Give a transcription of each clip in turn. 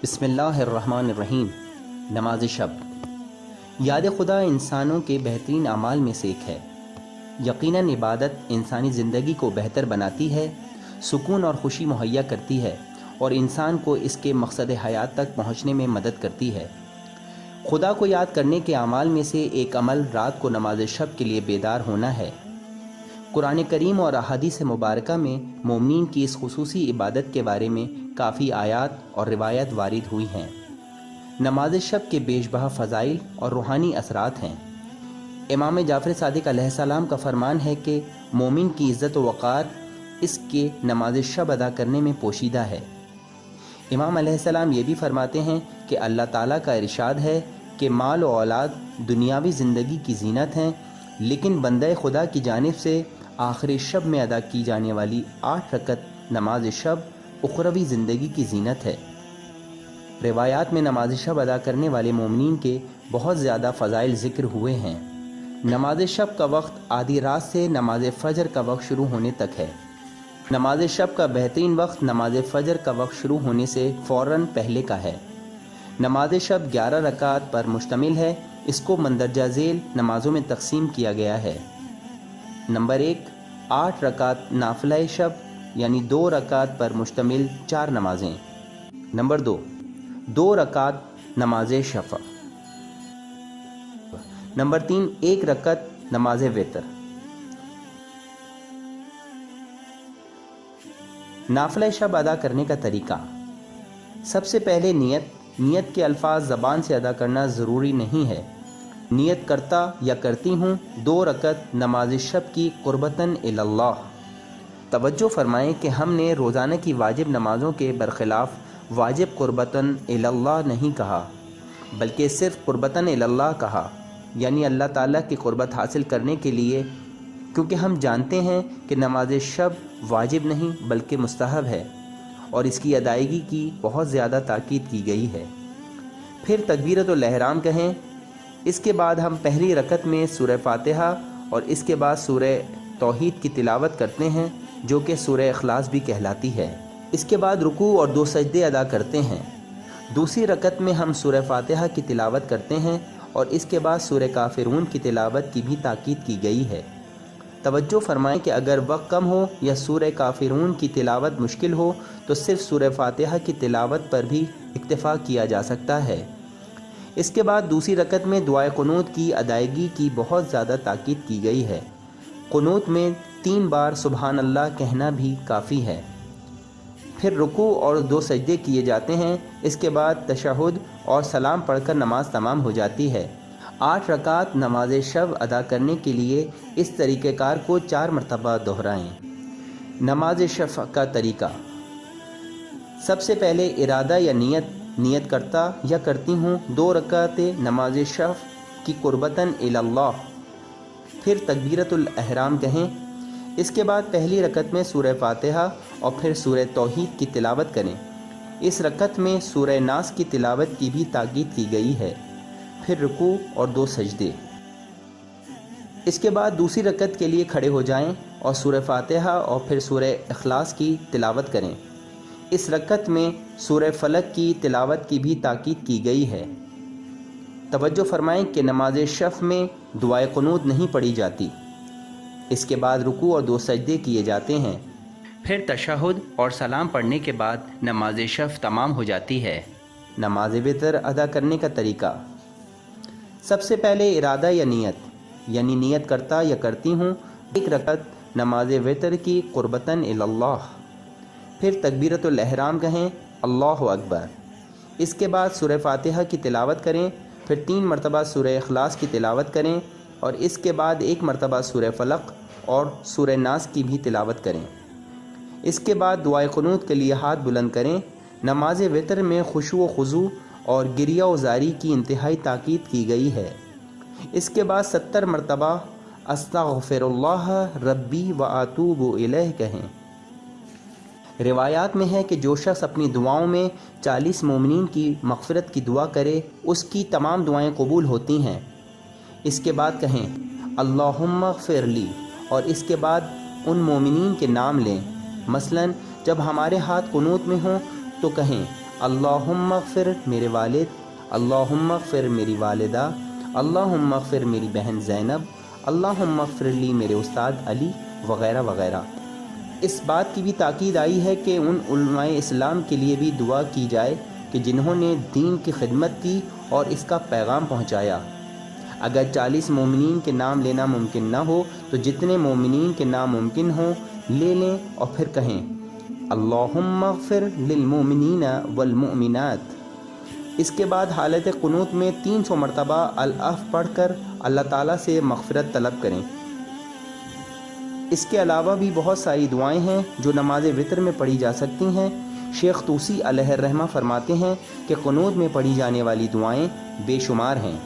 بسم اللہ الرحمن الرحیم۔ نماز شب یاد خدا انسانوں کے بہترین اعمال میں سے ایک ہے۔ یقیناً عبادت انسانی زندگی کو بہتر بناتی ہے، سکون اور خوشی مہیا کرتی ہے اور انسان کو اس کے مقصد حیات تک پہنچنے میں مدد کرتی ہے۔ خدا کو یاد کرنے کے اعمال میں سے ایک عمل رات کو نماز شب کے لیے بیدار ہونا ہے۔ قرآن کریم اور احادیث مبارکہ میں مومنین کی اس خصوصی عبادت کے بارے میں کافی آیات اور روایت وارد ہوئی ہیں۔ نماز شب کے بیش بہا فضائل اور روحانی اثرات ہیں۔ امام جعفر صادق علیہ السلام کا فرمان ہے کہ مومن کی عزت و وقار اس کے نماز شب ادا کرنے میں پوشیدہ ہے۔ امام علیہ السلام یہ بھی فرماتے ہیں کہ اللہ تعالیٰ کا ارشاد ہے کہ مال و اولاد دنیاوی زندگی کی زینت ہیں، لیکن بندہ خدا کی جانب سے آخری شب میں ادا کی جانے والی 8 رکعت نماز شب اخروی زندگی کی زینت ہے۔ روایات میں نماز شب ادا کرنے والے مومنین کے بہت زیادہ فضائل ذکر ہوئے ہیں۔ نماز شب کا وقت آدھی رات سے نماز فجر کا وقت شروع ہونے تک ہے۔ نماز شب کا بہترین وقت نماز فجر کا وقت شروع ہونے سے فوراً پہلے کا ہے۔ نماز شب 11 رکعات پر مشتمل ہے۔ اس کو مندرجہ ذیل نمازوں میں تقسیم کیا گیا ہے۔ نمبر 1، 8 رکعات نافلہ شب یعنی 2 رکعات پر مشتمل 4 نمازیں۔ نمبر 2، 2 رکعات نماز شفع۔ نمبر 3، 1 رکعت نماز وتر۔ نافلہ شب ادا کرنے کا طریقہ۔ سب سے پہلے نیت کے الفاظ زبان سے ادا کرنا ضروری نہیں ہے۔ نیت کرتا یا کرتی ہوں 2 رکعت نماز شب کی قربتاً اللہ۔ توجہ فرمائیں کہ ہم نے روزانہ کی واجب نمازوں کے برخلاف واجب قربتاً اللہ نہیں کہا، بلکہ صرف قربتاً اللہ کہا، یعنی اللہ تعالیٰ کی قربت حاصل کرنے کے لیے، کیونکہ ہم جانتے ہیں کہ نماز شب واجب نہیں بلکہ مستحب ہے اور اس کی ادائیگی کی بہت زیادہ تاکید کی گئی ہے۔ پھر تکبیرۃ الاحرام کہیں۔ اس کے بعد ہم پہلی رکعت میں سورہ فاتحہ اور اس کے بعد سورہ توحید کی تلاوت کرتے ہیں، جو کہ سورہ اخلاص بھی کہلاتی ہے۔ اس کے بعد رکوع اور 2 سجدے ادا کرتے ہیں۔ دوسری رکعت میں ہم سورہ فاتحہ کی تلاوت کرتے ہیں اور اس کے بعد سورہ کافرون کی تلاوت کی بھی تاکید کی گئی ہے۔ توجہ فرمائیں کہ اگر وقت کم ہو یا سورہ کافرون کی تلاوت مشکل ہو تو صرف سورہ فاتحہ کی تلاوت پر بھی اکتفا کیا جا سکتا ہے۔ اس کے بعد دوسری رکعت میں دعائے قنوت کی ادائیگی کی بہت زیادہ تاکید کی گئی ہے۔ قنوت میں 3 بار سبحان اللہ کہنا بھی کافی ہے۔ پھر رکوع اور 2 سجدے کیے جاتے ہیں۔ اس کے بعد تشہد اور سلام پڑھ کر نماز تمام ہو جاتی ہے۔ 8 رکعات نماز شب ادا کرنے کے لیے اس طریقہ کار کو 4 مرتبہ دہرائیں۔ نماز شفع کا طریقہ۔ سب سے پہلے ارادہ یا نیت کرتا یا کرتی ہوں 2 رکعت نماز شفع کی قربتاً اللہ۔ پھر تکبیرۃ الاحرام کہیں۔ اس کے بعد پہلی رکعت میں سورہ فاتحہ اور پھر سورہ توحید کی تلاوت کریں۔ اس رکعت میں سورہ ناس کی تلاوت کی بھی تاکید کی گئی ہے۔ پھر رکوع اور 2 سجدے۔ اس کے بعد دوسری رکعت کے لیے کھڑے ہو جائیں اور سورہ فاتحہ اور پھر سورہ اخلاص کی تلاوت کریں۔ اس رکعت میں سورہ فلق کی تلاوت کی بھی تاکید کی گئی ہے۔ توجہ فرمائیں کہ نماز شفع میں دعائے قنوت نہیں پڑھی جاتی۔ اس کے بعد رکوع اور 2 سجدے کیے جاتے ہیں۔ پھر تشہد اور سلام پڑھنے کے بعد نماز شفع تمام ہو جاتی ہے۔ نماز وتر ادا کرنے کا طریقہ۔ سب سے پہلے ارادہ یا یعنی نیت کرتا یا کرتی ہوں 1 رکعت نماز وتر کی قربتاً اللہ۔ پھر تکبیرۃ الاحرام کہیں، اللہ اکبر۔ اس کے بعد سورہ فاتحہ کی تلاوت کریں، پھر 3 مرتبہ سورہ اخلاص کی تلاوت کریں اور اس کے بعد 1 مرتبہ سورہ فلق اور سورہ ناس کی بھی تلاوت کریں۔ اس کے بعد دعائے قنوت کے لیے ہاتھ بلند کریں۔ نماز وتر میں خشوع و خضوع اور گریہ و زاری کی انتہائی تاکید کی گئی ہے۔ اس کے بعد 70 مرتبہ استغفر اللہ ربی و اتوب الیہ کہیں۔ روایات میں ہے کہ جو شخص اپنی دعاؤں میں 40 مومنین کی مغفرت کی دعا کرے اس کی تمام دعائیں قبول ہوتی ہیں۔ اس کے بعد کہیں اللہم اغفر لی اور اس کے بعد ان مومنین کے نام لیں۔ مثلاً جب ہمارے ہاتھ قنوت میں ہوں تو کہیں اللہم اغفر میرے والد، اللہم اغفر میری والدہ، اللہم اغفر میری بہن زینب، اللہم اغفر لی میرے استاد علی، وغیرہ وغیرہ۔ اس بات کی بھی تاکید آئی ہے کہ ان علماء اسلام کے لیے بھی دعا کی جائے کہ جنہوں نے دین کی خدمت کی اور اس کا پیغام پہنچایا۔ اگر 40 مومنین کے نام لینا ممکن نہ ہو تو جتنے مومنین کے نام ممکن ہوں لے لیں اور پھر کہیں اللہم اغفر للمؤمنین والمؤمنات۔ اس کے بعد حالت قنوت میں 300 مرتبہ الاف پڑھ کر اللہ تعالیٰ سے مغفرت طلب کریں۔ اس کے علاوہ بھی بہت ساری دعائیں ہیں جو نماز وتر میں پڑھی جا سکتی ہیں۔ شیخ طوسی علیہ الرحمہ فرماتے ہیں کہ قنوت میں پڑھی جانے والی دعائیں بے شمار ہیں۔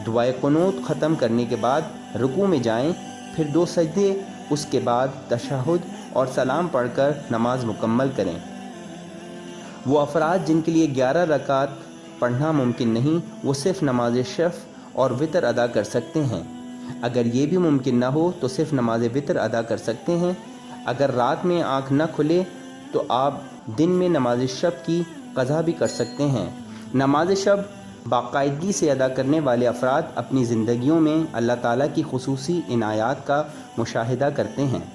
دعائے قنوت ختم کرنے کے بعد رکوع میں جائیں، پھر 2 سجدے، اس کے بعد تشہد اور سلام پڑھ کر نماز مکمل کریں۔ وہ افراد جن کے لیے 11 رکعت پڑھنا ممکن نہیں وہ صرف نماز شفع اور وتر ادا کر سکتے ہیں۔ اگر یہ بھی ممکن نہ ہو تو صرف نماز وتر ادا کر سکتے ہیں۔ اگر رات میں آنکھ نہ کھلے تو آپ دن میں نماز شب کی قضا بھی کر سکتے ہیں۔ نماز شب باقاعدگی سے ادا کرنے والے افراد اپنی زندگیوں میں اللہ تعالیٰ کی خصوصی عنایات کا مشاہدہ کرتے ہیں۔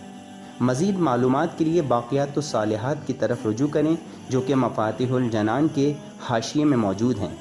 مزید معلومات کے لیے باقیات الصالحات کی طرف رجوع کریں جو کہ مفاتیح الجنان کے حاشیے میں موجود ہیں۔